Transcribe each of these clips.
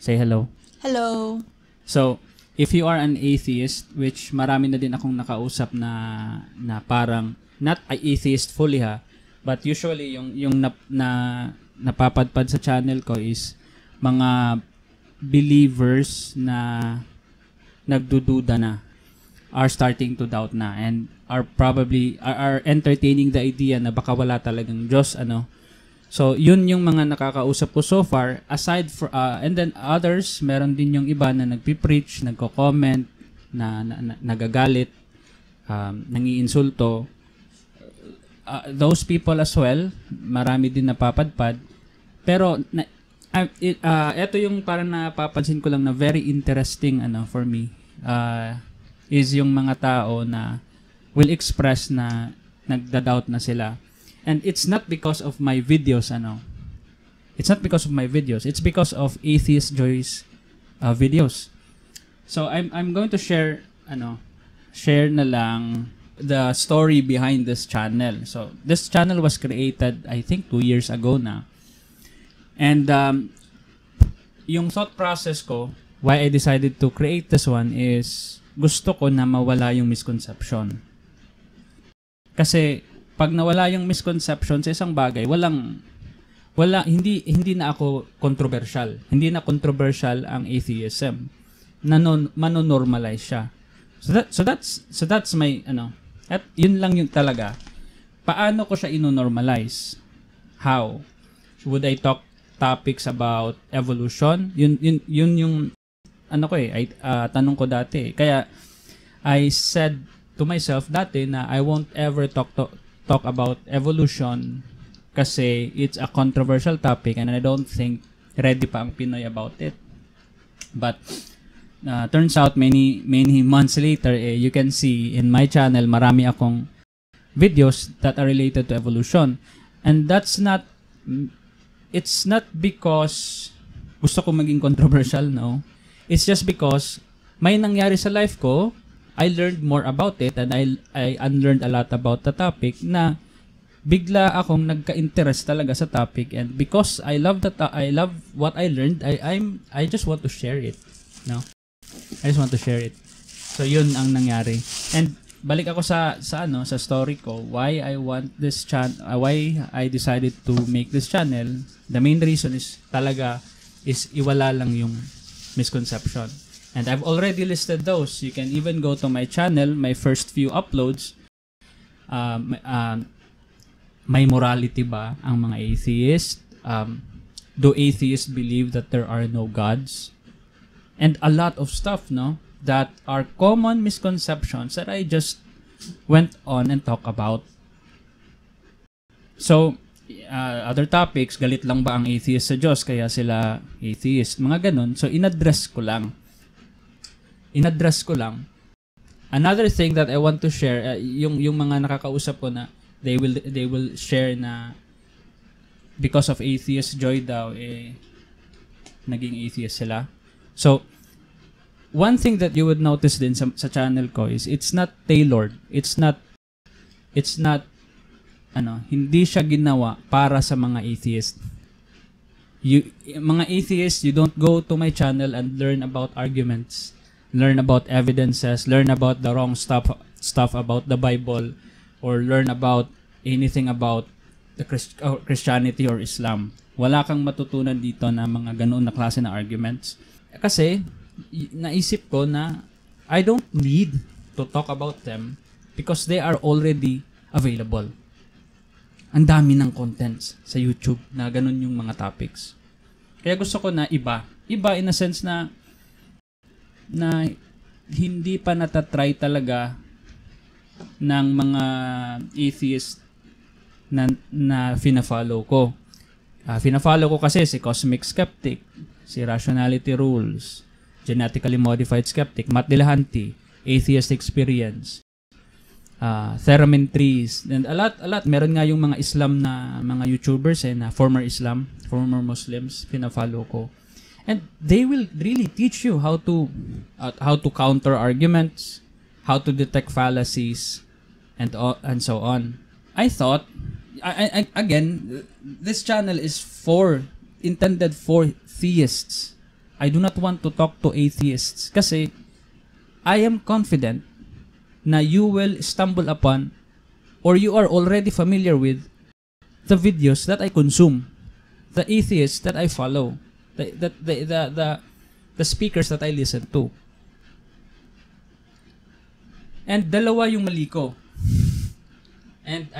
Say hello. Hello. So, if you are an atheist, which marami na din akong nakausap na parang not atheist fully ha, but usually yung napapadpad sa channel ko is mga believers na nagdududa na, are starting to doubt na, and are entertaining the idea na baka wala talagang Diyos, ano. So, yun yung mga nakakausap ko so far. Aside for, and then others, meron din yung iba na nagpipreach, nagko-comment, na nagagalit, nangiinsulto. Those people as well, marami din napapadpad. Pero, ito yung parang napapansin ko lang na very interesting for me. Is yung mga tao na will express na nagda-doubt na sila. And it's not because of my videos, It's not because of my videos. It's because of Atheist Joy's videos. So I'm going to share na lang the story behind this channel. So this channel was created, I think, 2 years ago na. And yung thought process ko, why I decided to create this one is gusto ko na mawala yung misconception. Kasi pag nawala yung misconception sa isang bagay, hindi na ako controversial. Hindi na controversial ang atheism. Manonormalize siya. So that's my at yun lang yung talaga. Paano ko siya inonormalize? How? Would I talk topics about evolution? Yun yung tanong ko dati. Kaya I said to myself dati na I won't ever talk about evolution kasi it's a controversial topic and I don't think ready pa ang Pinoy about it. But turns out many months later, you can see in my channel marami akong videos that are related to evolution. And it's not because gusto ko maging controversial, no. It's just because may nangyari sa life ko, I learned more about it and I unlearned a lot about the topic na bigla akong nagka-interest talaga sa topic, and because I love what I learned, I just want to share it, no? I just want to share it. So yun ang nangyari. And balik ako sa story ko, why I want this why I decided to make this channel. The main reason is iwala lang yung misconception. And I've already listed those. You can even go to my channel, my first few uploads. May morality ba ang mga atheists? Do atheists believe that there are no gods? And a lot of stuff, no? That are common misconceptions that I just went on and talk about. So, other topics, galit lang ba ang atheist sa Diyos kaya sila atheist? Mga ganun. So, inaddress ko lang. Another thing that I want to share, yung mga nakakausap ko na they will share na because of Atheist Joy daw, naging atheist sila. So, one thing that you would notice din sa channel ko is it's not tailored. It's not hindi siya ginawa para sa mga atheist. Mga atheists, you don't go to my channel and learn about arguments, learn about evidences, learn about the wrong stuff about the Bible, or learn about anything about the Christianity or Islam. Wala kang matutunan dito na mga ganoon na klase na arguments. Kasi naisip ko na I don't need to talk about them because they are already available. Ang dami ng contents sa YouTube na ganun yung mga topics. Kaya gusto ko na iba in a sense na hindi pa natatry talaga ng mga atheist na fina-follow ko. Fina-follow ko kasi si Cosmic Skeptic, si Rationality Rules, Genetically Modified Skeptic, Dillahunty, Atheist Experience, Theremin Trees, and a lot. Meron nga yung mga Islam na mga YouTubers na former Muslims, fina-follow ko. And they will really teach you how to counter arguments, how to detect fallacies, and so on. I thought, again, this channel is intended for theists, I do not want to talk to atheists kasi I am confident na you will stumble upon or you are already familiar with the videos that I consume, the atheists that I follow, the speakers that I listen to. And dalawa yung mali ko. And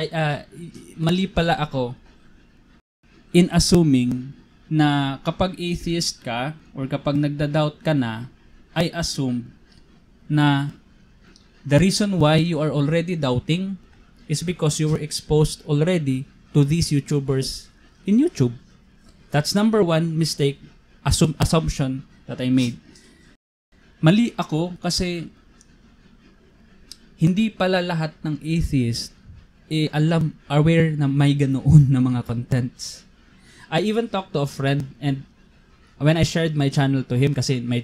mali pala ako in assuming na kapag atheist ka or kapag nagda-doubt ka na, I assume na the reason why you are already doubting is because you were exposed already to these YouTubers in YouTube. That's number one mistake, assumption that I made. Mali ako kasi hindi pala lahat ng atheist aware na may ganoon na mga contents. I even talked to a friend and when I shared my channel to him kasi my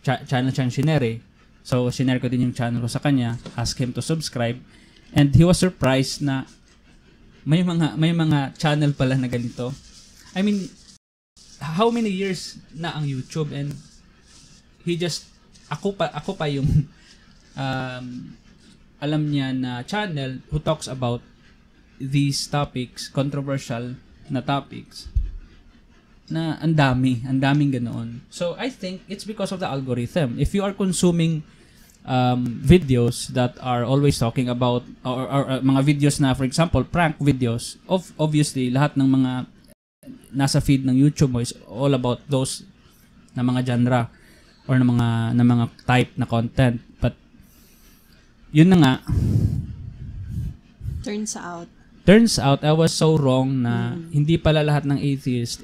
channel siyang shinere. So, shinare ko din yung channel ko sa kanya, ask him to subscribe, and he was surprised na may mga channel pala na ganito. I mean, how many years na ang YouTube and ako pa yung alam niya na channel who talks about these topics, controversial na topics, na ang daming ganoon. So, I think it's because of the algorithm. If you are consuming videos that are always talking about or mga videos na, for example, prank videos, obviously, lahat ng mga nasa feed ng YouTube mo is all about those na mga genre or na mga type na content. But, yun na nga. Turns out, I was so wrong na hindi pala lahat ng atheist,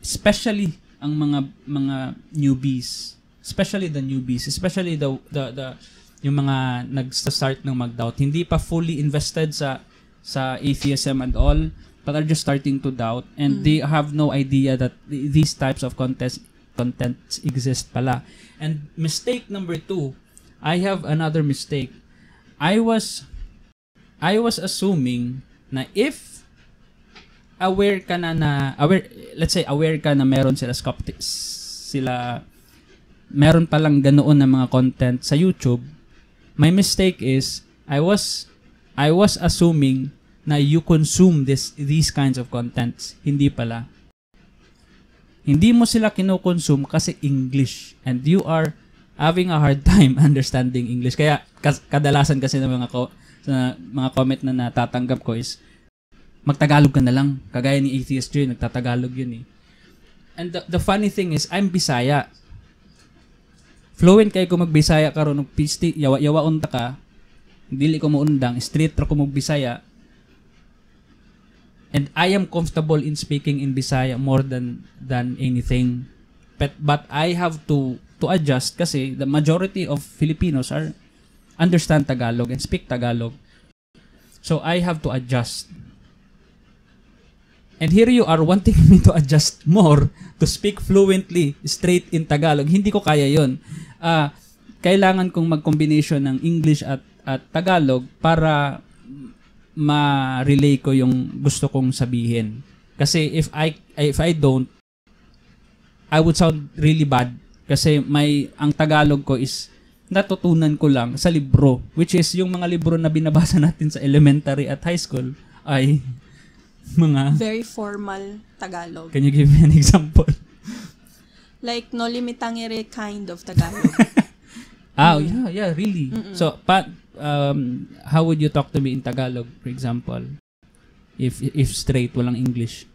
especially ang mga newbies, especially the yung mga nag-start ng mag-doubt, hindi pa fully invested sa atheism and all, but are just starting to doubt, and they have no idea that these types of contents exist pala. And mistake number 2, I have another mistake. I was assuming na if aware ka na meron sila meron palang ganoon na mga content sa YouTube. My mistake is I was assuming na you consume these kinds of contents. Hindi pala. Hindi mo sila kino-consume kasi English and you are having a hard time understanding English. Kaya kadalasan kasi ng mga comment na natatanggap ko is magtagalog ka na lang. Kagaya ni Atheist Joy, nagtatagalog yun eh. And the funny thing is, I'm Bisaya. Fluent kayo kung mag-Bisaya karon og pisti, yawa unta ka. Dili ko muundang, straight ra ko mag-Bisaya. And I am comfortable in speaking in Bisaya more than anything. But I have to adjust kasi the majority of Filipinos understand Tagalog and speak Tagalog. So I have to adjust. And here you are wanting me to adjust more to speak fluently straight in Tagalog. Hindi ko kaya yun. Kailangan kong mag-combination ng English at Tagalog para ma-relay ko yung gusto kong sabihin. Kasi if I don't, I would sound really bad. Kasi ang Tagalog ko is natutunan ko lang sa libro, which is yung mga libro na binabasa natin sa elementary at high school ay mga very formal Tagalog. Can you give me an example? Like no limitangere kind of Tagalog. Yeah, really. Mm-mm. So, how would you talk to me in Tagalog, for example? If straight, walang English.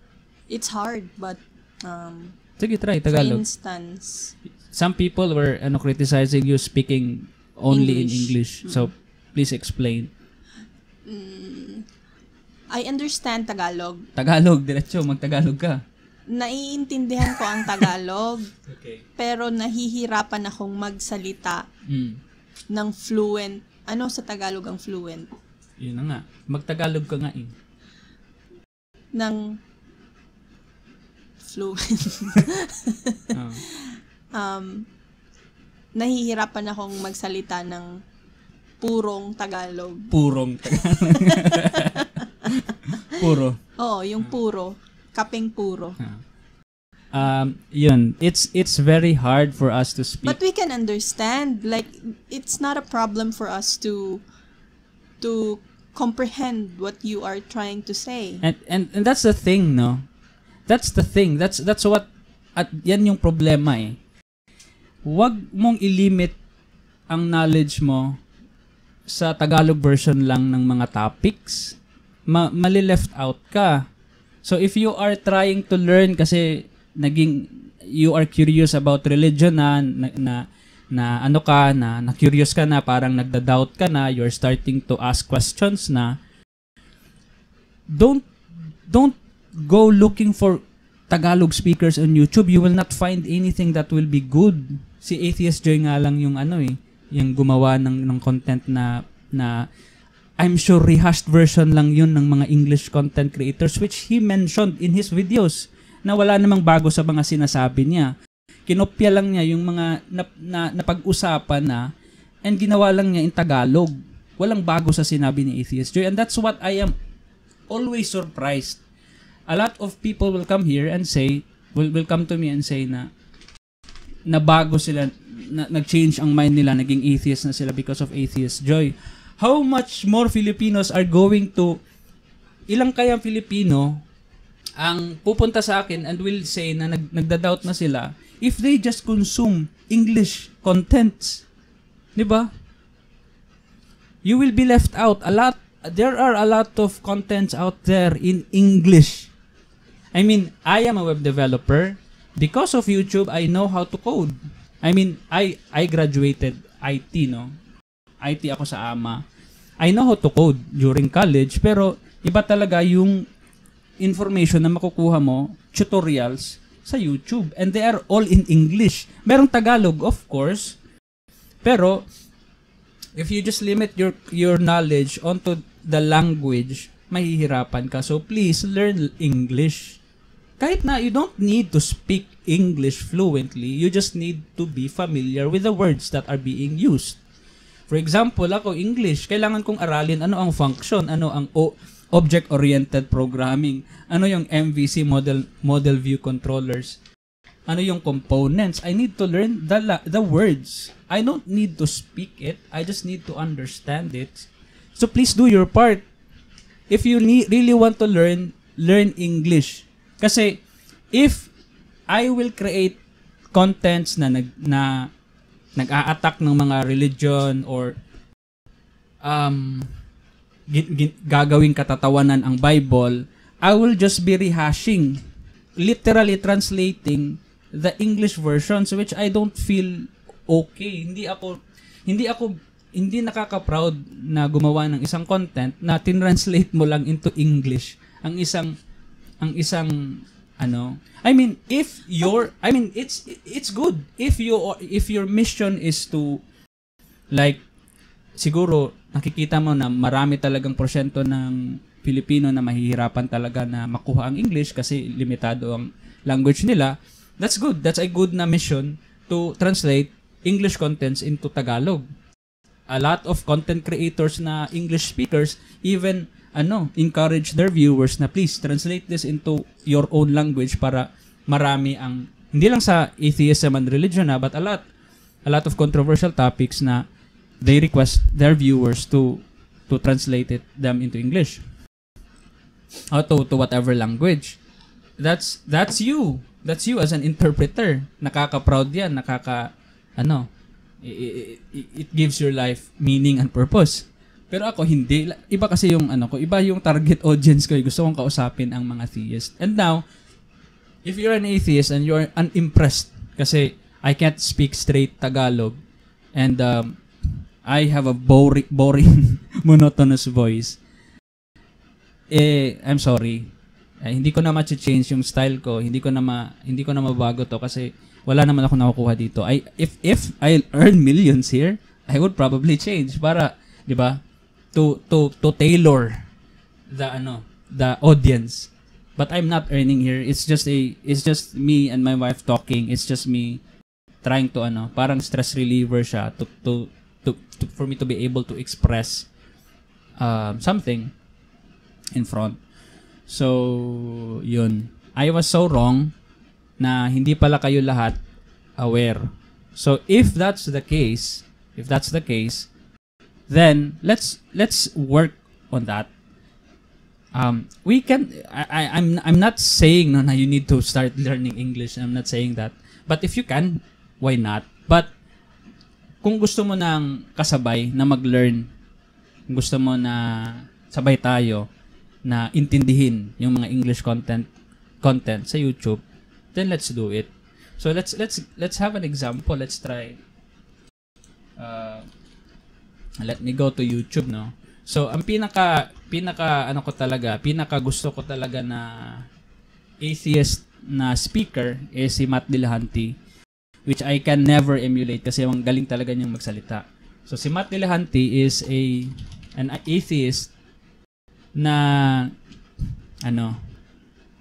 It's hard, but sige, try Tagalog. For instance, some people were criticizing you speaking only in English. So, please explain. I understand Tagalog. Tagalog, diretso, mag-Tagalog ka. Naiintindihan ko ang Tagalog. Okay. Pero nahihirapan akong magsalita ng fluent. Ano sa Tagalog ang fluent? Yun na nga. Mag-Tagalog ka nga eh. Ng fluent. Nahihirapan akong magsalita ng purong Tagalog. Purong Tagalog. Puro. Oo, yung puro. Kapeng puro. Yun, it's very hard for us to speak. But we can understand, like, it's not a problem for us to comprehend what you are trying to say. And that's the thing, no? That's the thing. That's what, at yan yung problema eh. Huwag mong ilimit ang knowledge mo sa Tagalog version lang ng mga topics. Mali-left out ka. So if you are trying to learn kasi you are curious about religion na curious ka na, parang nagda-doubt ka na, you're starting to ask questions na, don't go looking for Tagalog speakers on YouTube. You will not find anything that will be good. Si Atheist Joy nga lang yung yung gumawa ng content na I'm sure rehashed version lang yun ng mga English content creators, which he mentioned in his videos na wala namang bago sa mga sinasabi niya. Kinopya lang niya yung mga napag-usapan na and ginawa lang niya in Tagalog. Walang bago sa sinabi ni Atheist Joy. And that's what I am always surprised. A lot of people will come here and say, will come to me and say na bago sila, nag-change ang mind nila, naging atheist na sila because of Atheist Joy. How much more Filipinos are going to, ilang kayang Filipino ang pupunta sa akin and will say na nagda-doubt na sila if they just consume English contents. Diba? You will be left out. There are a lot of contents out there in English. I mean, I am a web developer. Because of YouTube, I know how to code. I mean, I graduated IT, no? IT ako sa AMA. I know how to code during college, pero iba talaga yung information na makukuha mo, tutorials, sa YouTube. And they are all in English. Merong Tagalog, of course. Pero, if you just limit your knowledge onto the language, mahihirapan ka. So, please, learn English. Kahit na you don't need to speak English fluently, you just need to be familiar with the words that are being used. For example, ako English, kailangan kong aralin ano ang function, ano ang object-oriented programming, ano yung MVC model view controllers, ano yung components. I need to learn the words. I don't need to speak it. I just need to understand it. So please do your part. If you really want to learn English. Kasi if I will create contents na nag-a-attack ng mga religion or gagawing katatawanan ang Bible, I will just be rehashing, literally translating the English versions, which I don't feel okay. Hindi nakaka-proud na gumawa ng isang content na tinranslate mo lang into English ang isang I mean it's good if your mission is to, like, siguro nakikita mo na marami talagang porsyento ng Pilipino na mahihirapan talaga na makuha ang English kasi limitado ang language nila. That's good. That's a good na mission to translate English contents into Tagalog. A lot of content creators na English speakers even encourage their viewers na please translate this into your own language para marami ang, hindi lang sa atheism and religion but a lot of controversial topics na they request their viewers to translate them into English or to whatever language. That's you as an interpreter. Nakaka-proud yan, it gives your life meaning and purpose. Pero ako hindi. Iba kasi yung iba yung target audience ko. Gusto kong kausapin ang mga theist. And now, if you're an atheist and you're unimpressed kasi I can't speak straight Tagalog and I have a boring monotonous voice, I'm sorry. Hindi ko na ma-change yung style ko. Hindi ko na mabago to kasi wala naman ako nakukuha dito. If I earn millions here, I would probably change para, 'di ba? To tailor the audience. But I'm not earning here. It's just me and my wife talking. It's just me trying to parang stress reliever siya to for me to be able to express something in front. So yun. I was so wrong na hindi pala kayo lahat aware. So if that's the case, then let's work on that. We can. I'm not saying na you need to start learning English. I'm not saying that. But if you can, why not? But kung gusto mo nang kasabay na mag-learn, kung gusto mo na sabay tayo na intindihin yung mga English content sa YouTube, then let's do it. So let's have an example. Let's try. Let me go to YouTube, no. So ang pinaka gusto ko talaga na atheist na speaker is si Matt Dillahunty, which I can never emulate kasi ang galing talaga niyang magsalita. So si Matt Dillahunty is an atheist na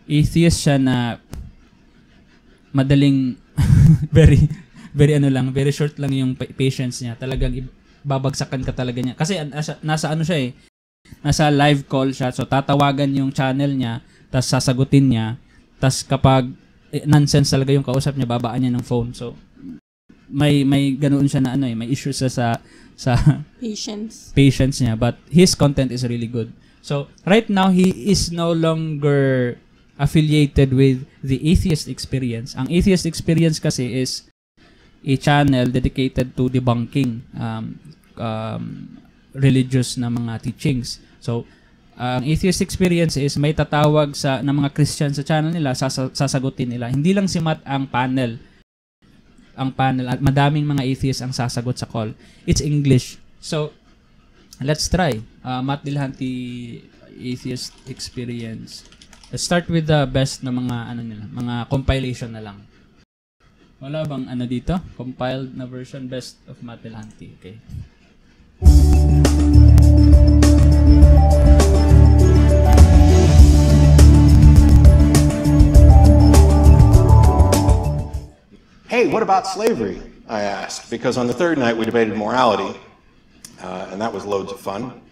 atheist siya na madaling very short lang yung patience niya. Talagang babagsakan ka talaga niya. Kasi nasa live call siya. So tatawagan yung channel niya, tas sasagutin niya. Tas kapag nonsense talaga yung kausap niya, babaan niya ng phone. So may ganoon siya na may issues sa patience niya, but his content is really good. So right now he is no longer affiliated with the Atheist Experience. Ang Atheist Experience kasi is a channel dedicated to debunking religious na mga teachings. So ang Atheist Experience is may tatawag ng mga Christian sa channel nila, sasagutin nila. Hindi lang si Matt ang panel at madaming mga atheists ang sasagot sa call. It's English. So let's try Matt Dillahunty Atheist Experience. Let's start with the best na mga compilation na lang. Wala bang dito? Compiled na version, best of Matt Dillahunty. Okay. Hey, what about slavery? I asked, because on the third night we debated morality, and that was loads of fun.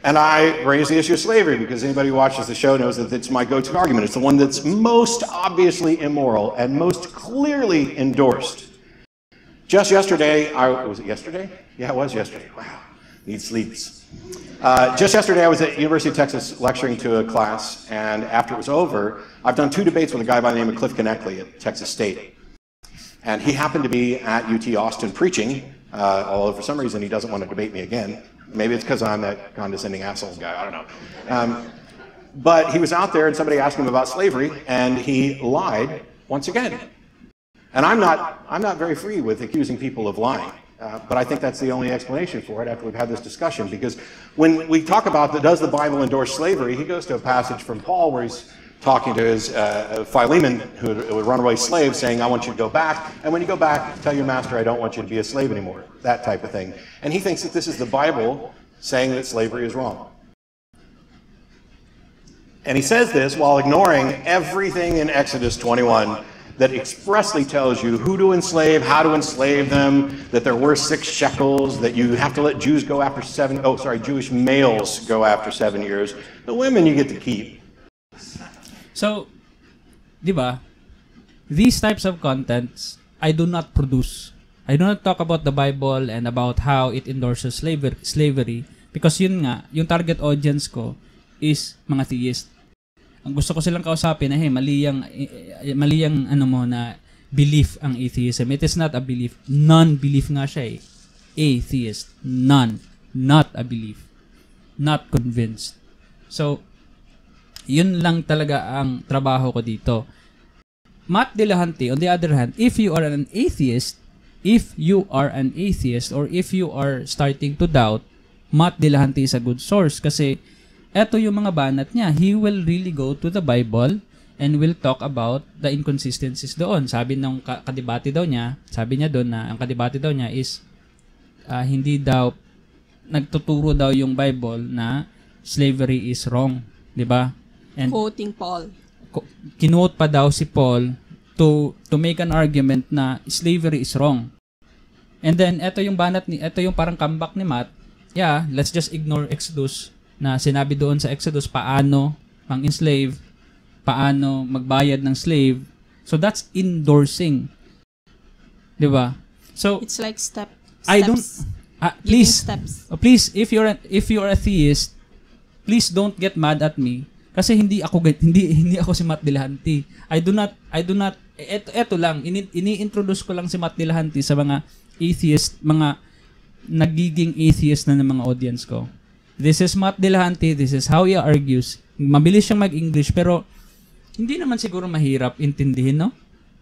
And I raised the issue of slavery because anybody who watches the show knows that it's my go-to argument. It's the one that's most obviously immoral and most clearly endorsed. Just yesterday, was it yesterday? Yeah, it was yesterday. Wow, need sleeps. Just yesterday, I was at University of Texas lecturing to a class, and after it was over, I've done 2 debates with a guy by the name of Cliff Connectley at Texas State. And he happened to be at UT Austin preaching, although for some reason he doesn't want to debate me again. Maybe it's because I'm that condescending asshole guy, I don't know. But he was out there and somebody asked him about slavery, and he lied once again. And I'm not very free with accusing people of lying. But I think that's the only explanation for it after we've had this discussion. Because when we talk about does the Bible endorse slavery, he goes to a passage from Paul where he's talking to his Philemon, who would runaway slave, saying, I want you to go back. And when you go back, tell your master, I don't want you to be a slave anymore. That type of thing. And he thinks that this is the Bible saying that slavery is wrong. And he says this while ignoring everything in Exodus 21 that expressly tells you who to enslave, how to enslave them, that they're worth 6 shekels, that you have to let Jews go after Jewish males go after 7 years. The women you get to keep. So, di ba, these types of contents, I do not produce. I do not talk about the Bible and about how it endorses slavery because yun nga, yung target audience ko is mga theist. Ang gusto ko silang kausapin na, hey, mali yung na belief ang atheism. It is not a belief. Non-belief nga siya eh. Atheist. None. Not a belief. Not convinced. So, yun lang talaga ang trabaho ko dito. Matt Dillahunty, on the other hand, if you are an atheist or if you are starting to doubt, Matt Dillahunty is a good source kasi eto yung mga banat niya. He will really go to the Bible and will talk about the inconsistencies doon. Sabi ng kadebate daw niya, sabi niya doon na ang kadebate daw niya is hindi daw nagtuturo daw yung Bible na slavery is wrong, 'di ba? And quoting Paul. Kinote pa daw si Paul to make an argument na slavery is wrong. And then ito yung parang comeback ni Matt. Yeah, let's just ignore Exodus na sinabi doon sa Exodus paano mang-enslave. paano magbayad ng slave. So that's endorsing. 'Di ba? So it's like steps. I don't please steps. Please if you're a theist, please don't get mad at me kasi hindi ako si Matt Dillahunty. I do not eto lang ini-introduce ko lang si Matt Dillahunty sa mga atheist, mga nagiging atheist na ng mga audience ko. This is Matt Dillahunty, this is how he argues. Mabilis siyang mag-English pero hindi naman siguro mahirap intindihin, no?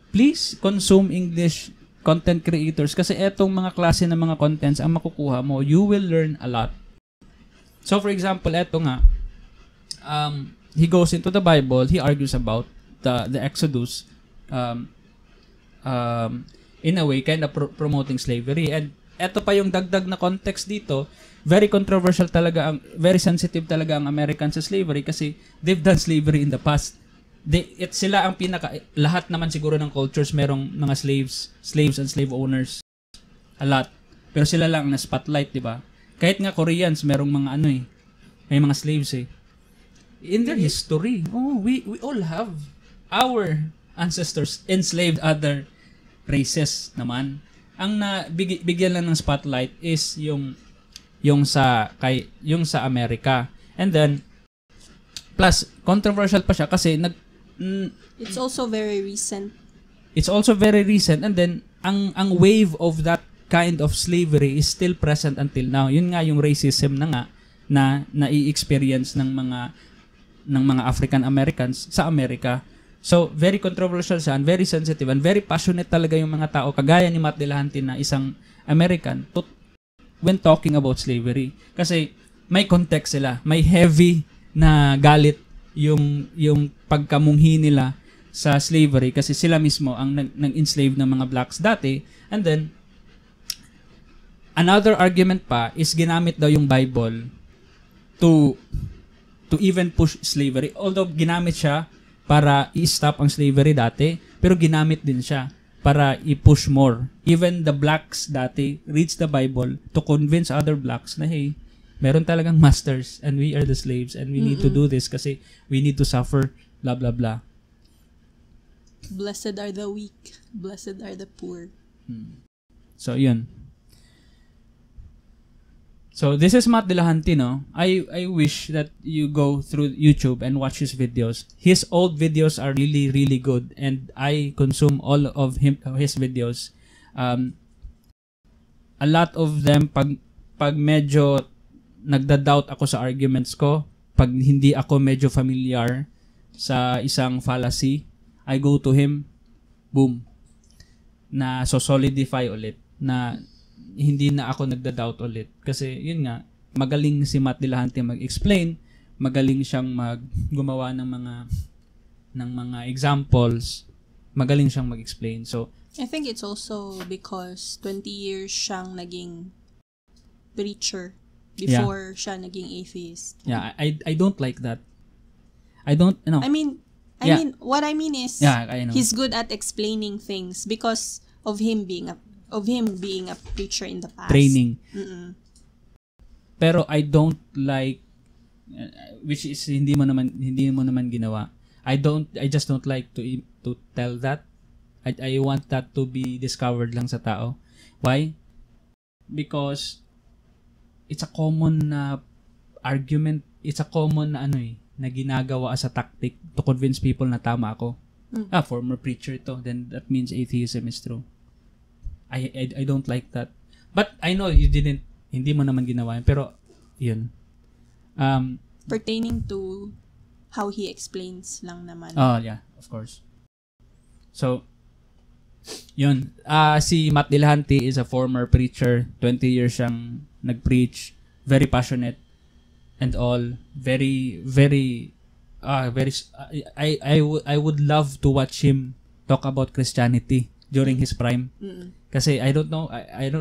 Please consume English content creators kasi etong mga klase ng mga contents ang makukuha mo, you will learn a lot. So for example, eto nga, he goes into the Bible, he argues about the Exodus, in a way, kind of promoting slavery. And eto pa yung dagdag na context dito, very controversial talaga, very sensitive talaga ang Americans sa slavery kasi they've done slavery in the past. Sila ang lahat naman siguro ng cultures merong mga slaves and slave owners. A lot. Pero sila lang na spotlight, di ba? Kahit nga Koreans, merong mga may mga slaves in their history. We all have our ancestors enslaved other races naman. Ang bigyan lang ng spotlight is yung sa Amerika. And then plus controversial pa siya kasi it's also very recent. And then ang wave of that kind of slavery is still present until now. Yun nga yung racism na i-experience ng mga African Americans sa Amerika. So, very controversial siya, and very sensitive, and very passionate talaga yung mga tao, kagaya ni Matt Dillahunty na isang American, when talking about slavery. Kasi, may context sila. May heavy na galit yung pagkamunghi nila sa slavery kasi sila mismo ang nang-enslave ng mga blacks dati. And then, another argument pa is ginamit daw yung Bible to even push slavery. Although, ginamit siya para i-stop ang slavery dati, pero ginamit din siya para i-push more. Even the blacks dati reads the Bible to convince other blacks na hey, meron talagang masters and we are the slaves and we need to do this kasi we need to suffer, blah blah blah. Blessed are the weak, blessed are the poor. So yun. So this is Matt Dillahunty, no? I wish that you go through YouTube and watch his videos. His old videos are really, really good, and I consume all of his videos. A lot of them, pag medyo nagda-doubt ako sa arguments ko, pag hindi ako medyo familiar sa isang fallacy, I go to him, boom, na solidify ulit, na hindi na ako nagda-doubt ulit. Kasi, yun nga, magaling si Matt Dillahunty mag-explain, magaling siyang gumawa ng mga examples, magaling siyang mag-explain. So, I think it's also because 20 years siyang naging preacher before siya naging atheist. Yeah, I don't like that. I don't, you know. I mean, what I mean is, I know. he's good at explaining things because of him being a preacher in the past. Training. Pero I don't like, which is hindi mo naman ginawa. I just don't like to tell that. I want that to be discovered lang sa tao. Why? Because it's a common argument. It's a common na ginagawa as a tactic to convince people na tama ako. Former preacher to. Then that means atheism is true. I don't like that. But I know hindi mo naman ginawa yun. Pero, yun. Pertaining to how he explains lang naman. Oh, yeah. Of course. So, yun. Si Matt Dillahunty is a former preacher. 20 years siyang nag-preach. Very passionate. And all. Very, very, I would love to watch him talk about Christianity during his prime. Kasi I don't know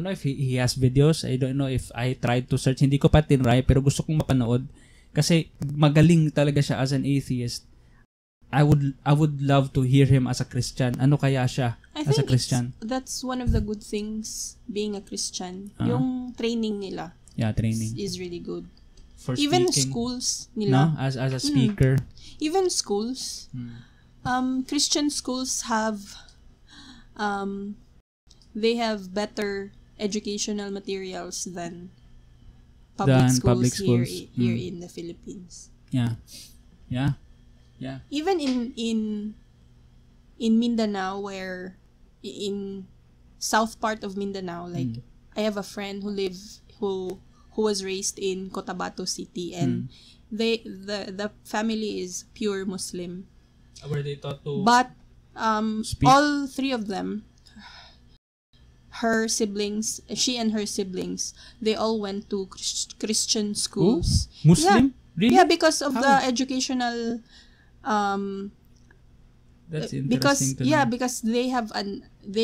if he has videos. I don't know if I tried to search. Hindi ko pa tinry pero gusto kong mapanood kasi magaling talaga siya as an atheist. I would love to hear him as a Christian. Ano kaya siya as a Christian? That's one of the good things being a Christian. Yung training nila. Yeah, training is really good. for even speaking. schools No? nila. As a speaker. Even schools. Christian schools have they have better educational materials than public schools here in the Philippines. Yeah. Even in Mindanao, where in south part of Mindanao, like I have a friend who was raised in Cotabato City, and the family is pure Muslim. Were they taught to But speak? all three of them, she and her siblings, they all went to Christian schools. Muslim? Really? Yeah, because of How? the educational That's interesting because to know. because they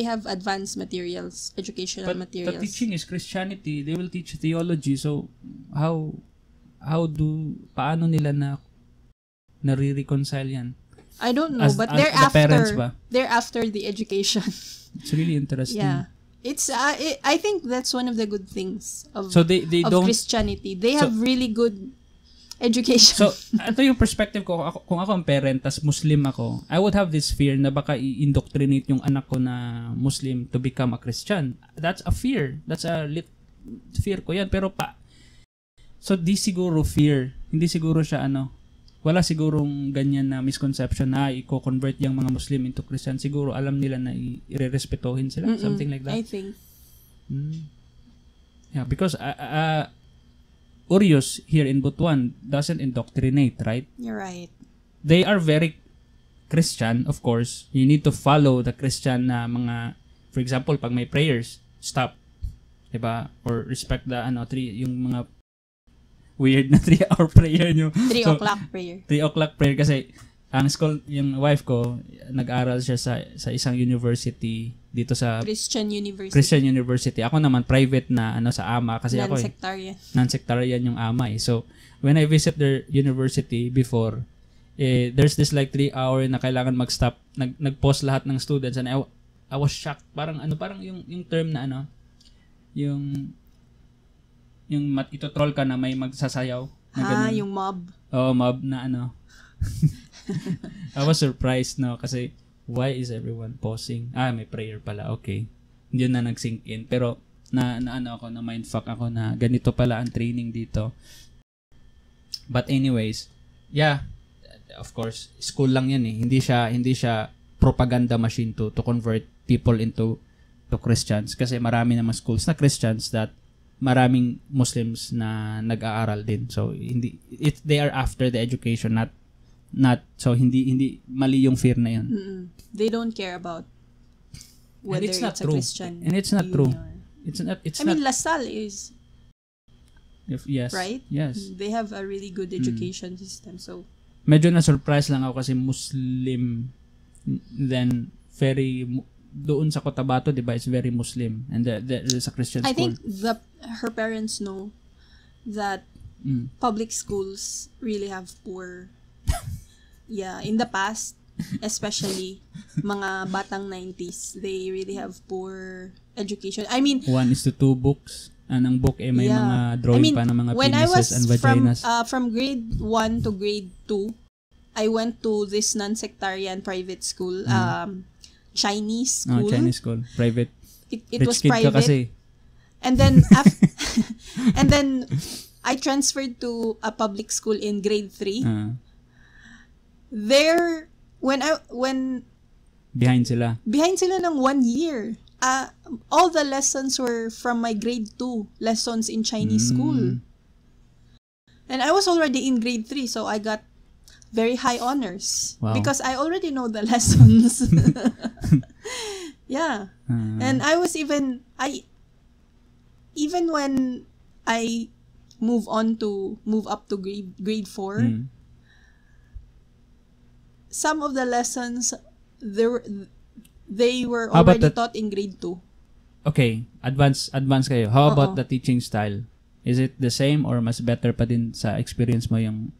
have advanced materials, educational But materials. the teaching is Christianity. They will teach theology. So paano nila nare-reconcile yan? I don't know, but the parents ba? they're after the education. It's really interesting. Yeah. It's I think that's one of the good things of So they of don't. Christianity. They have really good education. So ito yung perspective ko. Kung ako ang parent tas Muslim ako, I would have this fear na baka i-indoctrinate yung anak ko na Muslim to become a Christian. That's a fear. That's a fear ko yan. Pero so di siguro fear. Hindi siguro siya wala sigurong ganyan na misconception na i-convert yung mga Muslim into Christian. Siguro alam nila na i-respetuhin sila. Something like that. I think. Yeah, because Urios here in Butuan doesn't indoctrinate, right? You're right. They are very Christian, of course. You need to follow the Christian na mga, for example, pag may prayers, stop. Diba? Or respect the, yung mga weird na 3-hour prayer nyo. 3 o'clock prayer. 3 o'clock prayer kasi ang school, yung wife ko, nag-aral siya sa isang university dito sa Christian University. Christian University. Ako naman private na sa AMA kasi ako non-sectarian yung AMA eh. So when I visit their university before, there's this like 3-hour na kailangan mag-stop. Nag-pause lahat ng students and I was shocked. Parang yung term na yung ito-troll ka na may magsasayaw. Na yung mob. Oh, mob na I was surprised, kasi why is everyone pausing? May prayer pala. Okay. Yun na nag-sink in. Pero na mindfuck ako na ganito pala ang training dito. But anyways, yeah, of course, school lang yan eh. Hindi siya propaganda machine to convert people into Christians kasi marami naman schools na Christians that maraming Muslims na nag-aaral din. So they are after the education, not so hindi mali yung fear na yun. They don't care about whether it's a Christian. And it's not true. It's not. I mean, LaSalle is yes. Right? Yes. They have a really good education system. So medyo na-surprise lang ako kasi Muslim, then very doon sa Cotabato, di ba, it's very Muslim and there's a Christian school. I think her parents know that public schools really have poor in the past, especially mga batang 90s, they really have poor education. I mean, 1:2 books. Anong book may mga drawing pa ng mga penises and vaginas. From grade 1 to grade 2, I went to this non-sectarian private school, Chinese school. Chinese school, private. It was private. And then and then I transferred to a public school in grade 3. There when behind sila ng 1 year. All the lessons were from my grade 2 lessons in Chinese school. And I was already in grade 3, so I got very high honors. Wow. Because I already know the lessons. Yeah. And I was even when I move up to grade 4, some of the lessons they were already taught in grade 2. Okay, advance kayo. How about the teaching style? Is it the same or mas better pa din sa experience mo yung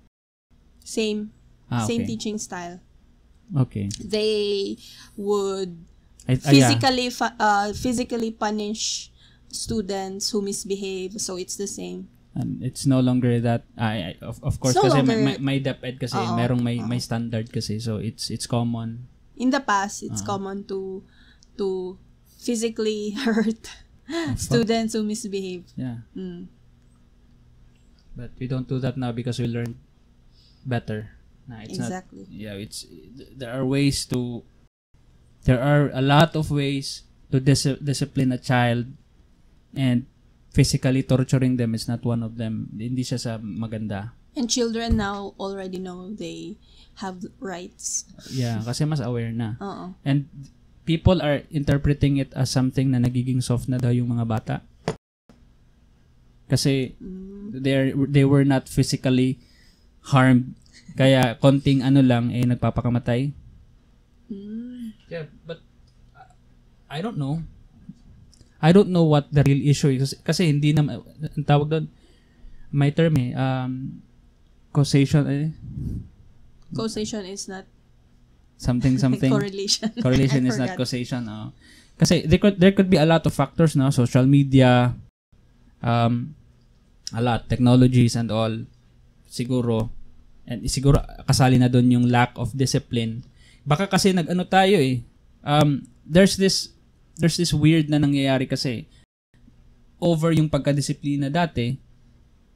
same okay. teaching style? Okay. They would physically punish students who misbehave, so it's the same. And it's no longer that of course It's no kasi longer- may DepEd kasi merong may standard kasi, so it's common. In the past, it's common to physically hurt students who misbehave. Yeah. But we don't do that now because we learned better. Nah, it's Exactly. not, yeah, there are a lot of ways to discipline a child, and physically torturing them is not one of them. Hindi siya sa maganda. And children now already know they have rights. Yeah, kasi mas aware na. Oo. And people are interpreting it as something na nagiging soft na daw yung mga bata. Kasi they were not physically harmed. Kaya konting ano lang nagpapakamatay. Yeah, but I don't know. I don't know what the real issue is. Kasi hindi na ang tawag doon, may term causation Causation is not something correlation. Correlation I is not forgot. causation. Kasi there could be a lot of factors, no? Social media, a lot, technologies and all. Siguro kasali na doon yung lack of discipline. Baka kasi nag-ano tayo there's this weird na nangyayari kasi over yung pagkadisiplina dati,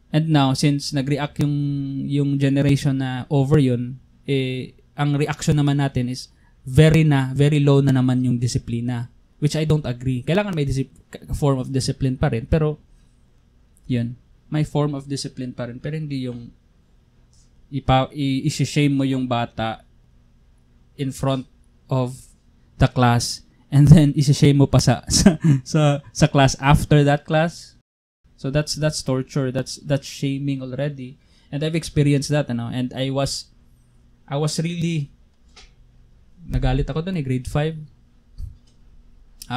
and now since nag-react yung generation na over yun, ang reaction naman natin is very low na naman yung disiplina, which I don't agree. Kailangan may form of discipline pa rin, pero yun, may form of discipline pa rin, pero hindi yung i-shame mo yung bata in front of the class, and then i-shame mo pa sa class after that class. So that's torture. That's shaming already. And I've experienced that, and I was really nagalit ako doon grade 5.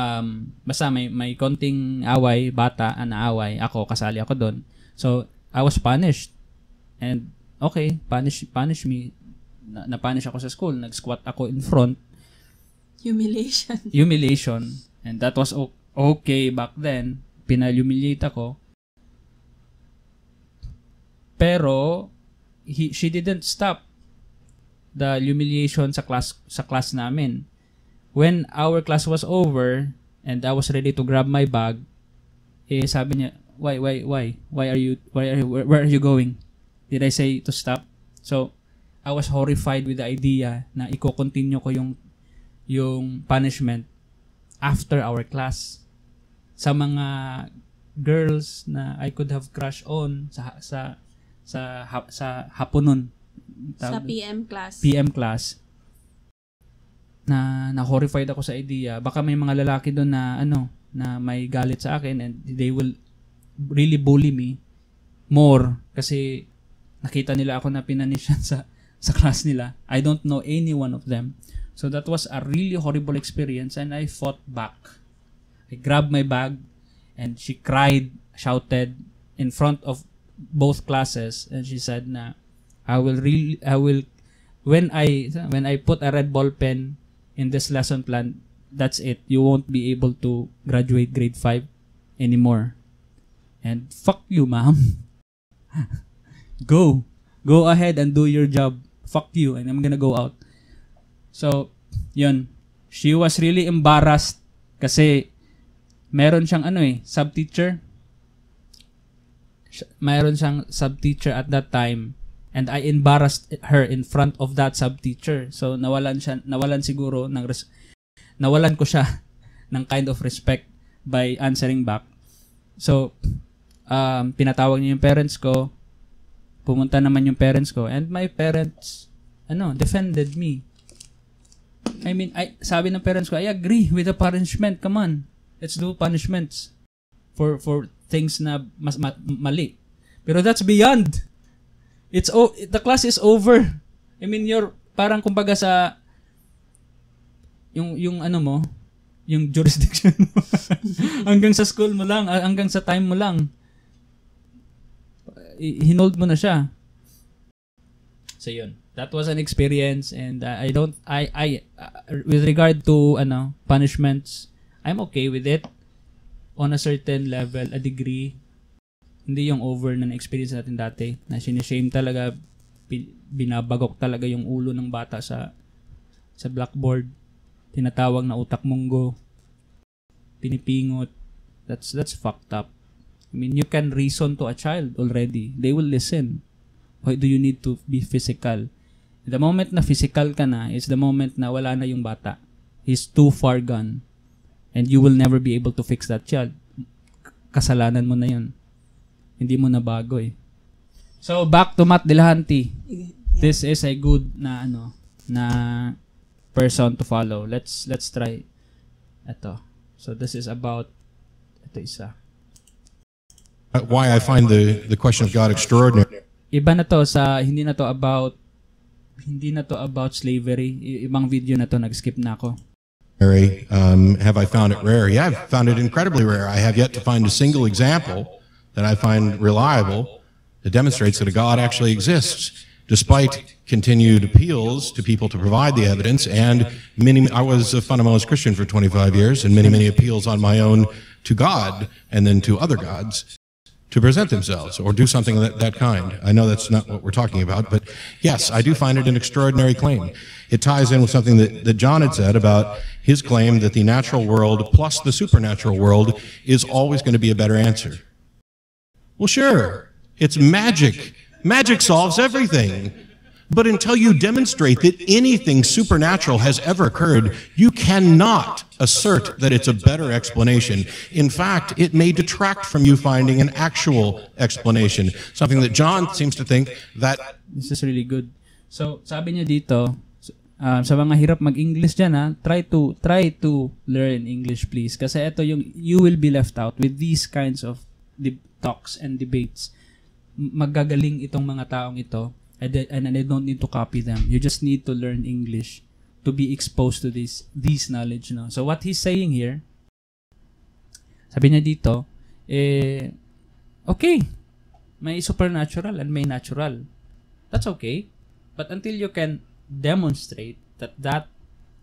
Basta may konting away, bata na away, ako kasali ako doon. So I was punished. And okay, punish me. Na-punish ako sa school, nag-squat ako in front. Humiliation. And that was okay back then. Pinal-humiliate ako. Pero she didn't stop the humiliation sa class namin. When our class was over and I was ready to grab my bag, sabi niya, why are you where are you going? Did I say to stop? So I was horrified with the idea na i-continue ko yung punishment after our class sa mga girls na I could have crushed on sa hapon nun. Sa PM class. PM class. Na horrified ako sa idea. Baka may mga lalaki doon na may galit sa akin, and they will really bully me more kasi nakita nila ako na pinanisyan sa class nila. I don't know any one of them. So that was a really horrible experience, and I fought back. I grabbed my bag, and she cried, shouted in front of both classes, and she said na I will when I put a red ball pen in this lesson plan, that's it. You won't be able to graduate grade 5 anymore. And fuck you, ma'am. Go ahead and do your job. Fuck you, and I'm gonna go out. So, yun. She was really embarrassed kasi meron siyang subteacher. Meron siyang subteacher at that time, and I embarrassed her in front of that subteacher. So, nawalan ko siya ng kind of respect by answering back. So, pinatawag niya yung parents ko. Pumunta naman yung parents ko, and my parents defended me. I mean, sabi ng parents ko, I agree with the punishment. Come on, let's do punishments for things na mas mali. Pero that's beyond. The class is over. I mean, you're parang kumbaga sa yung yung jurisdiction mo. Hanggang sa school mo lang, hanggang sa time mo lang. Hinold mo na siya. So yun. That was an experience, and I with regard to punishments, I'm okay with it on a certain level, a degree. Hindi yung over na experience natin dati na sinishame talaga, binabagok talaga yung ulo ng bata sa blackboard, tinatawag na utak munggo, pinipingot. That's fucked up. I mean, you can reason to a child already. They will listen. Why do you need to be physical? The moment na physical ka na is the moment na wala na yung bata. He's too far gone. And you will never be able to fix that child. Kasalanan mo na yun. Hindi mo na bago eh. So, back to Matt Dillahunty. This is a good na person to follow. Let's try ito. So, this is about ito isa. Why I find the question of God extraordinary. Iba na to sa hindi na to about slavery. Ibang video na to, nag-skip na ako. Have I found it rare? Yeah, I've found it incredibly rare. I have yet to find a single example that I find reliable that demonstrates that a God actually exists, despite continued appeals to people to provide the evidence, and I was a fundamentalist Christian for 25 years, and many appeals on my own to God and then to other gods to present themselves or do something of that kind. I know that's not what we're talking about, but yes, I do find it an extraordinary claim. It ties in with something that John had said about his claim that the natural world plus the supernatural world is always going to be a better answer. Well, sure, it's magic. Magic solves everything. But until you demonstrate that anything supernatural has ever occurred, you cannot assert that it's a better explanation. In fact, it may detract from you finding an actual explanation. Something that John seems to think that... This is really good. So, sabi niya dito, sa mga hirap mag-English dyan, try to learn English, please. Kasi ito yung, you will be left out with these kinds of talks and debates. Magagaling itong mga taong ito. And I don't need to copy them. You just need to learn English to be exposed to these knowledge. No? So what he's saying here, sabi niya dito, okay, may supernatural and may natural. That's okay. But until you can demonstrate that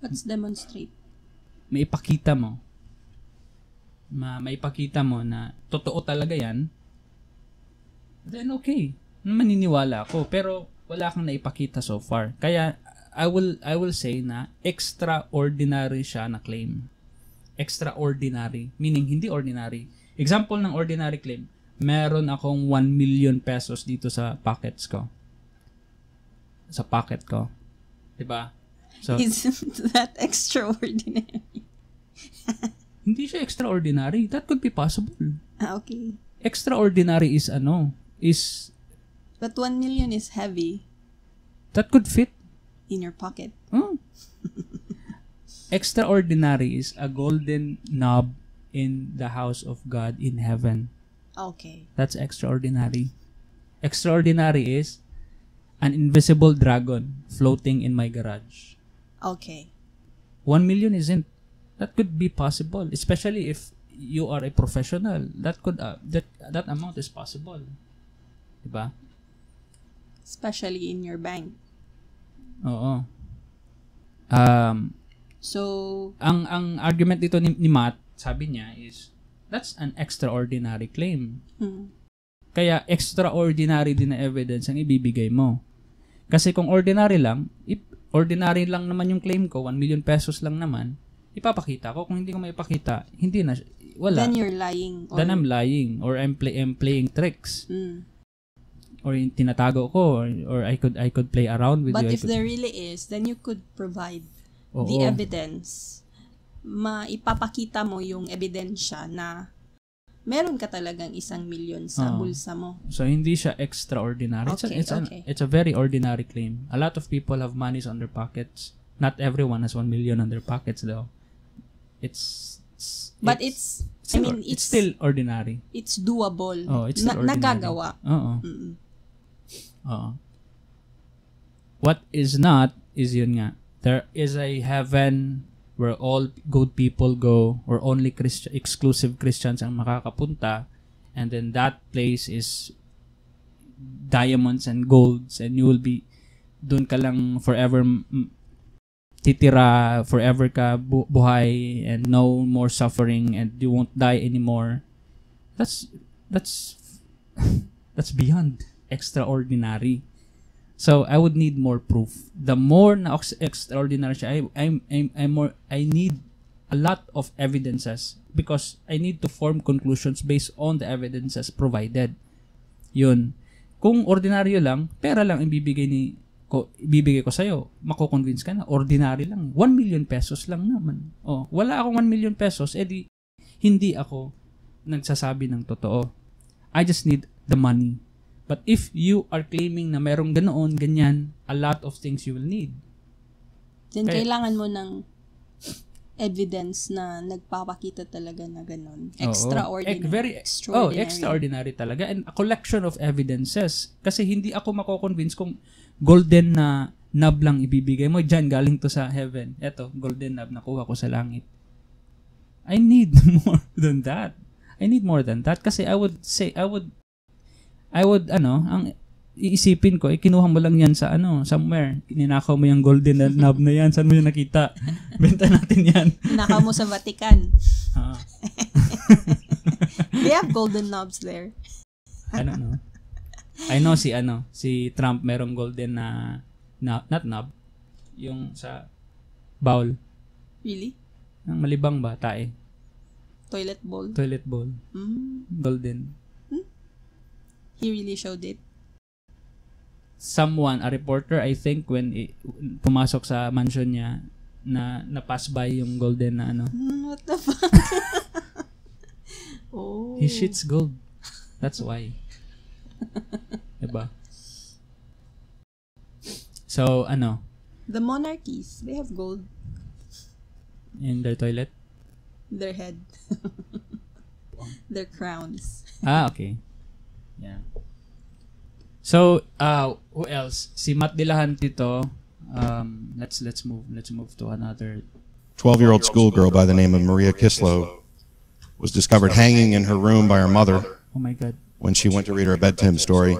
What's demonstrate? Maipakita mo na totoo talaga yan, then okay. Maniniwala ako, pero wala kang naipakita so far. Kaya I will say na extraordinary siya na claim. Extraordinary, meaning hindi ordinary. Example ng ordinary claim, meron akong 1 million pesos dito sa pockets ko. Sa pocket ko. 'Di ba? So, isn't that extraordinary? Hindi siya extraordinary. That could be possible. Okay. Extraordinary is But 1 million is heavy. That could fit in your pocket. Extraordinary is a golden knob in the house of God in heaven. Okay. That's extraordinary. Extraordinary is an invisible dragon floating in my garage. Okay. 1 million isn't. That could be possible, especially if you are a professional. That amount is possible. Diba? Especially in your bank. Oo. So, ang argument dito ni Matt, sabi niya is, that's an extraordinary claim. Kaya extraordinary din na evidence ang ibibigay mo. Kasi kung ordinary lang naman yung claim ko, 1 million pesos lang naman, ipapakita ko. Kung hindi ko maipakita, hindi na, wala. Then you're lying. Then I'm lying or I'm playing tricks. Or tinatago ko or I could play around with but you. But if there really is, then you could provide the evidence. Maipapakita mo yung ebidensya na meron ka talagang 1 million sa bulsa mo. So hindi siya extraordinary. Okay, It's a very ordinary claim. A lot of people have monies on their pockets. Not everyone has 1 million on their pockets though. It's still ordinary. It's doable. It's still ordinary. Nagagawa. What is not is yun nga. There is a heaven where all good people go or only exclusive Christians ang makakapunta, and then that place is diamonds and golds and you will be dun ka lang forever titira, forever ka buhay and no more suffering and you won't die anymore. That's that's beyond extraordinary. So I would need more proof. The more na extraordinary siya, I need a lot of evidences because I need to form conclusions based on the evidences provided. Yun. Kung ordinaryo lang, pera lang ibibigay ko sa'yo, mako-convince ka na, ordinary lang. 1 million pesos lang naman. Oh, wala akong 1 million pesos, edi hindi ako nagsasabi ng totoo. I just need the money. But if you are claiming na merong ganoon, ganyan, a lot of things you will need. Then kailangan mo ng evidence na nagpapakita talaga na gano'n. Extraordinary. Extraordinary talaga. And a collection of evidences. Kasi hindi ako mako-convince kung golden na knob lang ibibigay mo. Diyan, galing to sa heaven. Eto, golden knob nakuha ko sa langit. I need more than that. Kasi I would ang iisipin ko, kinuha mo lang yan sa somewhere. Ninakaw mo yung golden knob na yan. Saan mo yung nakita? Benta natin yan. Ninakaw mo sa Vatican. They have golden knobs there. I don't know. I know si Trump merong golden not knob, yung sa bowl. Really? Ang malibang ba? Tae. Toilet bowl. Golden. He really showed it. Someone, a reporter, I think, when pumasok sa mansion niya, na-pass by yung golden na What the fuck? Oh. He shits gold. That's why. Diba? So, The monarchies, they have gold. In their toilet? Their head. Their crowns. Okay. Yeah. So, who else? Si Matt Dillahunty to. Let's move to another. 12-year-old schoolgirl by the name of Maria Kislow was discovered hanging in her room by her mother. Oh my God. When she went to read her a bedtime story.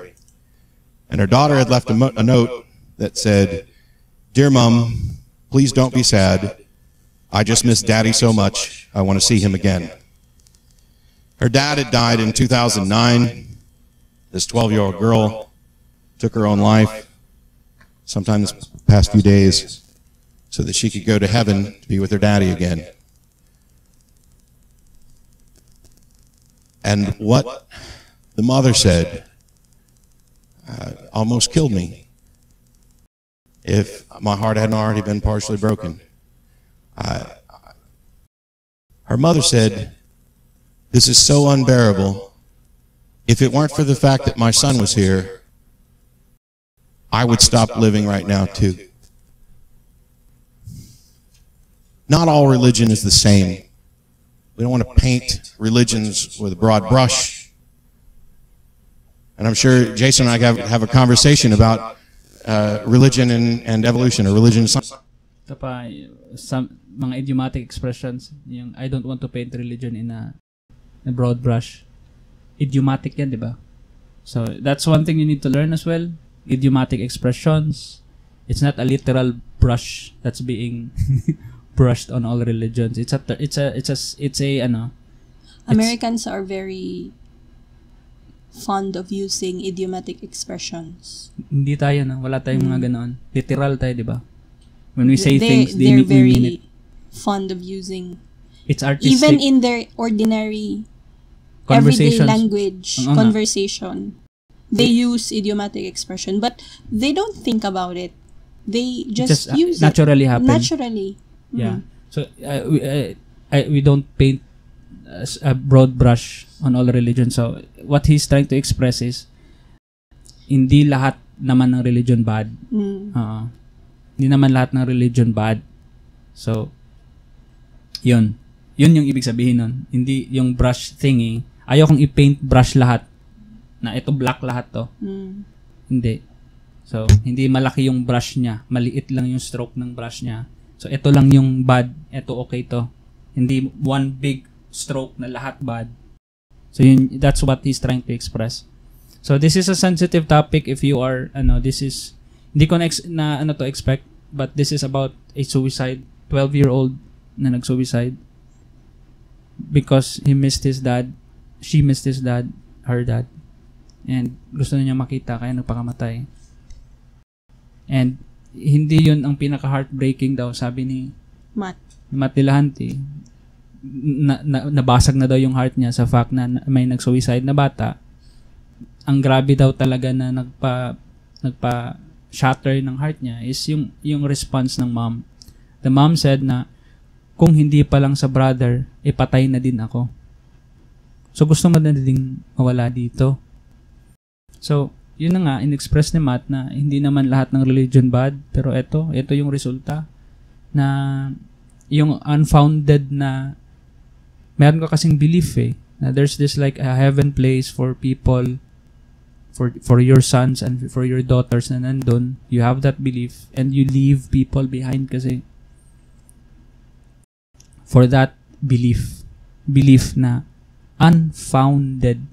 And her daughter had left a note that said, "Dear Mom, please don't be sad. I just miss Daddy so much. I want to see him again." Her dad had died in 2009. This 12-year-old girl took her own life sometime this past few days so that she could go to heaven to be with her daddy again. And what the mother said almost killed me if my heart hadn't already been partially broken. Her mother said, "This is so unbearable. If it weren't for the fact that my son was here, I would stop living right now too." Not all religion is the same. We don't want to paint religions with a broad brush. And I'm sure Jason and I have a conversation about religion and evolution, or religion and science. Ito pa, mga idiomatic expressions, yung I don't want to paint religion in a broad brush. Idiomatic yan, di ba? So, that's one thing you need to learn as well. Idiomatic expressions. It's not a literal brush that's being brushed on all religions. Americans are very fond of using idiomatic expressions. Hindi tayo, wala tayong mga ganoon. Literal tayo, di ba? When we say things, they're we mean it. very fond of using, it's artistic. even in their ordinary everyday language conversation, they use idiomatic expression, but they don't think about it. They just use naturally it happen. Naturally. Yeah. So we don't paint a broad brush on all religions. So what he's trying to express is hindi lahat naman ng religion bad. Hindi naman lahat ng religion bad. So yun yung ibig sabihin nun. Hindi yung brush thingy. Ayaw kong i-paint brush lahat na ito black lahat to. Hindi. So hindi malaki yung brush niya, maliit lang yung stroke ng brush niya. So ito lang yung bad, ito okay to. Hindi one big stroke na lahat bad. So that's what he's trying to express. So this is a sensitive topic if you are this is hindi ko na to expect, but this is about a suicide, 12-year-old na nag-suicide because he missed his dad, she missed his dad, her dad. And gusto niya makita, kaya nagpakamatay. And hindi yun ang pinaka-heartbreaking daw, sabi ni Matt Dillahunty. Nabasag na daw yung heart niya sa fact na may nag-suicide na bata. Ang grabe daw talaga na nagpa-shatter ng heart niya is yung response ng mom. The mom said na, kung hindi pa lang sa brother, ipatay na din ako. So gusto mo na din mawala dito. So, yun na nga, in-express ni Matt na hindi naman lahat ng religion bad, pero ito yung resulta na yung unfounded na meron ka kasing belief na there's this like a heaven place for people, for your sons and for your daughters na nandun. You have that belief and you leave people behind kasi for that belief na unfounded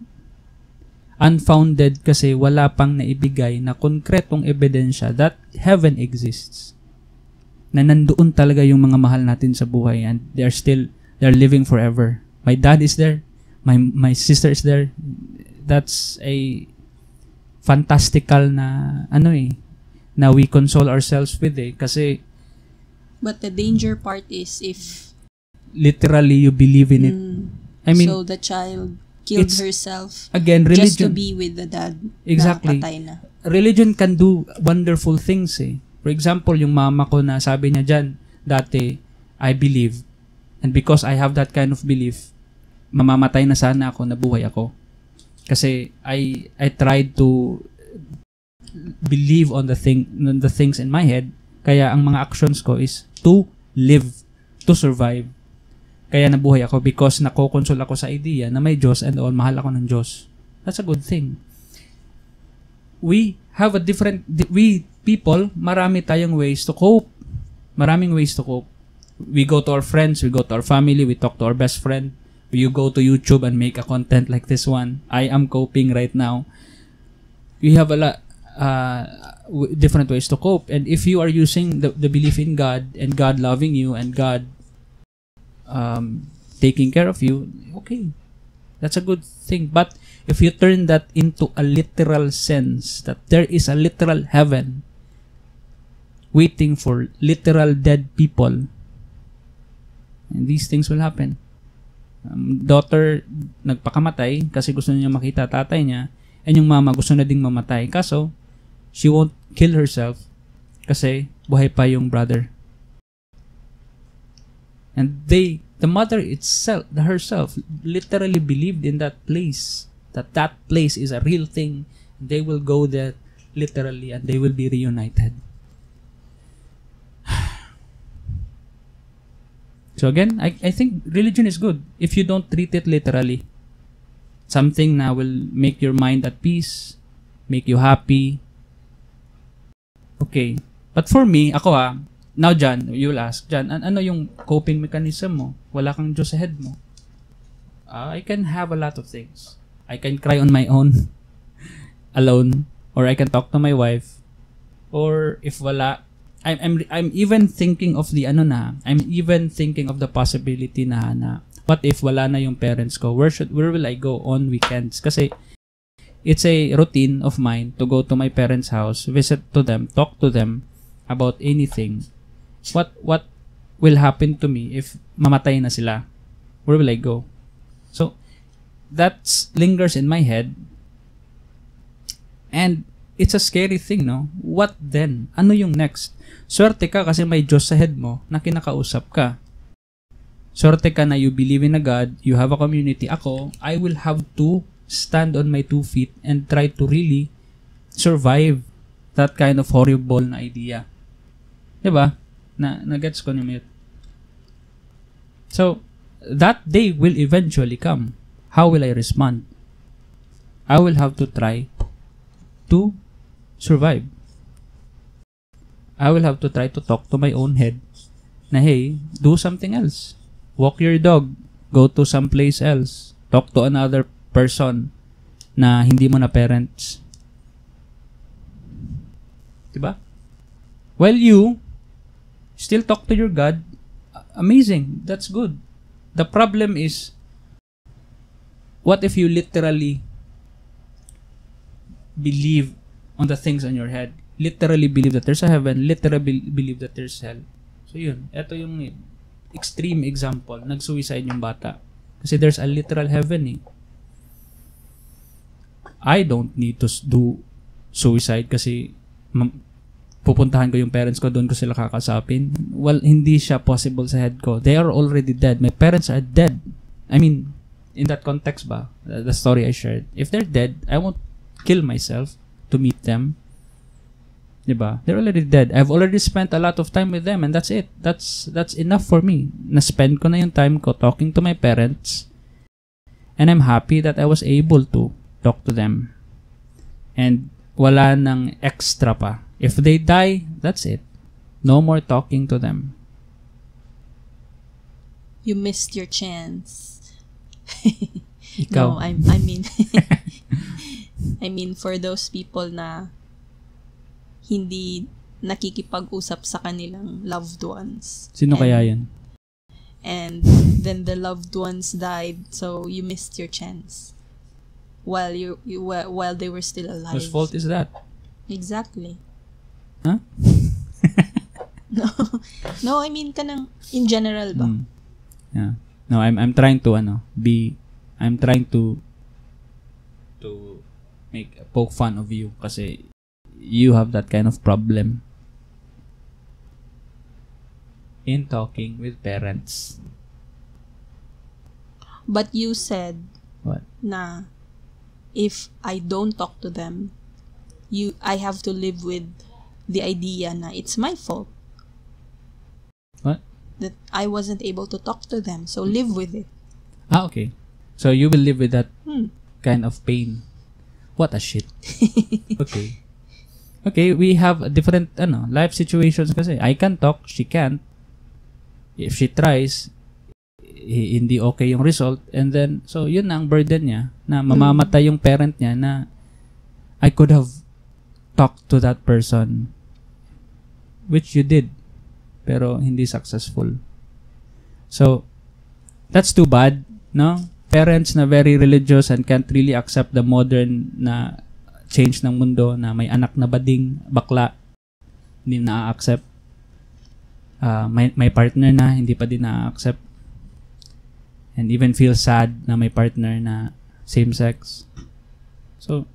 kasi wala pang naibigay na konkretong ebidensya that heaven exists. Na nandoon talaga yung mga mahal natin sa buhay and they're living forever. My dad is there. My sister is there. That's a fantastical na na we console ourselves with kasi but the danger part is if literally you believe in it. I mean, so the child killed herself again, religion, just to be with the dad. Exactly. Na patay na. Religion can do wonderful things For example, yung mama ko na sabi niya dyan, dati, I believe. And because I have that kind of belief, mamamatay na sana ako, nabuhay ako. Kasi I tried to believe on the things in my head. Kaya ang mga actions ko is to live, to survive. Kaya nabuhay ako because nakokonsol ako sa idea na may Diyos and all, mahal ako ng Diyos. That's a good thing. We people, marami tayong ways to cope. Maraming ways to cope. We go to our friends, we go to our family, we talk to our best friend. You go to YouTube and make a content like this one. I am coping right now. We have a lot different ways to cope. And if you are using the belief in God and God loving you and God taking care of you, okay, that's a good thing. But if you turn that into a literal sense, that there is a literal heaven waiting for literal dead people, and these things will happen. Daughter nagpakamatay kasi gusto niya makita tatay niya, and yung mama gusto na ding mamatay, kaso she won't kill herself kasi buhay pa yung brother. And the mother herself literally believed in that place, that place is a real thing. They will go there literally and they will be reunited. So again, I think religion is good if you don't treat it literally. Something na will make your mind at peace, make you happy. Okay. But for me, ako now John, you'll ask, John, ano yung coping mechanism mo? Wala kang Diyos sa head mo. I can have a lot of things. I can cry on my own, alone, or I can talk to my wife, or if wala, I'm even thinking of I'm even thinking of the possibility na what if wala na yung parents ko? Where will I go on weekends? Kasi it's a routine of mine to go to my parents' house, visit to them, talk to them about anything. What will happen to me if mamatay na sila? Where will I go? So that lingers in my head, and it's a scary thing, no? What then? Ano yung next? Swerte ka kasi may Diyos sa head mo na kinakausap ka. Swerte ka na you believe in a God, you have a community. Ako, I will have to stand on my 2 feet and try to really survive that kind of horrible na idea. Diba? Na-gets ko niyo. So, that day will eventually come. How will I respond? I will have to try to survive. I will have to try to talk to my own head na, hey, do something else. Walk your dog. Go to someplace else. Talk to another person na hindi mo na parents. Diba? Well, you still talk to your God. Amazing. That's good. The problem is, what if you literally believe on the things on your head. Literally believe that there's a heaven. Literally believe that there's hell. So yun. Ito yung extreme example. Nag-suicide yung bata. Kasi there's a literal heaven eh. I don't need to do suicide kasi pupuntahan ko yung parents ko, doon ko sila kakasapin. Well, hindi siya possible sa head ko. They are already dead. My parents are dead. I mean, in that context ba, the story I shared, if they're dead, I won't kill myself to meet them. Diba? They're already dead. I've already spent a lot of time with them and that's it. That's enough for me. Na-spend ko na yung time ko talking to my parents and I'm happy that I was able to talk to them. And wala nang extra pa. If they die, that's it. No more talking to them. You missed your chance. Ikaw. No, I mean I mean for those people na hindi nakikipag-usap sa kanilang loved ones. Sino kaya yan? And then the loved ones died, so you missed your chance. While while they were still alive. Whose fault is that? Exactly. Huh? No, I mean kanang in general ba? Yeah. No, I'm trying to I'm trying to poke fun of you kasi you have that kind of problem in talking with parents. But you said What? na if I don't talk to them, I have to live with the idea na it's my fault. What? That I wasn't able to talk to them, so live with it. Okay. So you will live with that kind of pain. What a shit. Okay. Okay, we have different life situations kasi. I can talk, she can't. If she tries, hindi okay yung result. And then, so yun na ang burden niya na mamamatay yung parent niya na I could have talked to that person, which you did, pero hindi successful. So, that's too bad, no? Parents na very religious and can't really accept the modern na change ng mundo, na may anak na bading, bakla, hindi na-accept. May partner na, hindi pa din na-accept. And even feel sad na may partner na same sex. So,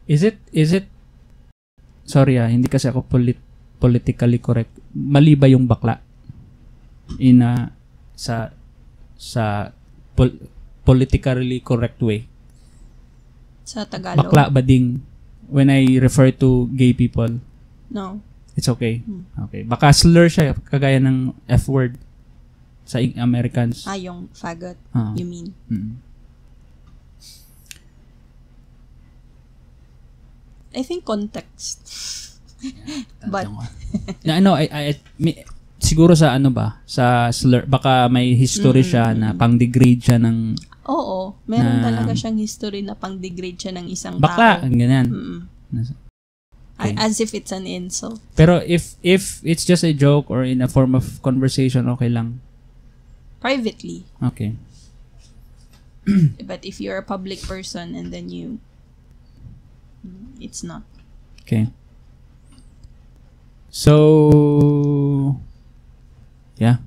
is it sorry hindi kasi ako politically correct. Mali ba yung bakla? Sa politically correct way. Sa Tagalog. Bakla bading when I refer to gay people. No. It's okay. Okay. Baka slur siya kagaya ng F word sa Americans. Yung faggot, you mean. I think context. But siguro sa sa slur, baka may history siya na pang-degrade siya ng oo, meron talaga siyang history na pang-degrade siya ng isang bakla, tao. ganyan. Okay. As if it's an insult. Pero if it's just a joke or in a form of conversation, okay lang. Privately. Okay. But if you're a public person and then it's not. Okay. So, yeah.